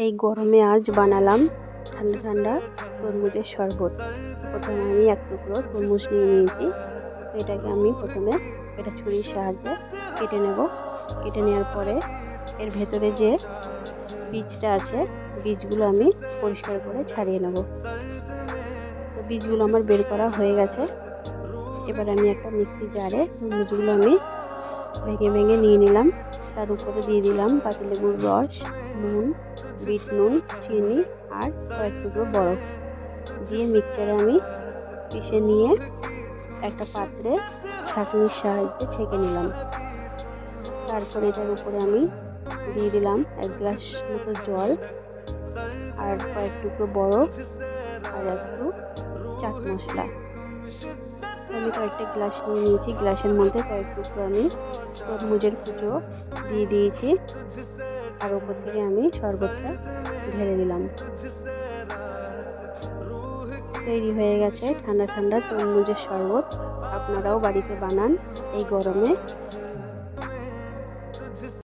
এই গরমে আজ বানালাম ঠান্ডা ঠান্ডা তরমুজের শরবত। প্রথমে আমি এক টুকরো তরমুজ নিয়ে নিয়েছি। এটাকে আমি প্রথমে এটা ছুরির সাহায্যে কেটে নেব। কেটে নেওয়ার পরে এর ভেতরে যে বীজটা আছে বীজগুলো আমি পরিষ্কার করে ছাড়িয়ে নেব। তো বীজগুলো আমার বের করা হয়ে গেছে। এবার আমি একটা মিক্সি জারে তরমুজগুলো আমি ভেঙে ভেঙে নিয়ে নিলাম। তার উপরে দিয়ে দিলাম পাতিলেবুর রস, নুন, বিট নুন, চিনি আর কয়েক টুকরো বরফ দিয়ে মিক্সচারে আমি পিষে নিয়ে একটা পাত্রে ছাঁকনির সাহায্যে ছেঁকে নিলাম। তারপরে এটার উপরে আমি দিয়ে দিলাম 1 গ্লাস মতো জল আর কয়েক টুকরো বরফ আর একটু চাট মশলা। আমি কয়েকটা গ্লাস নিয়ে নিয়েছি। গ্লাসের মধ্যে কয়েক টুকরো আমি তরমুজের কুচো দিয়ে দিয়েছি আর উপর থেকে আমি শরবতটা ঢেলে দিলাম। তৈরি হয়ে গেছে ঠান্ডা ঠান্ডা তরমুজের শরবত। আপনারাও বাড়িতে বানান এই গরমে।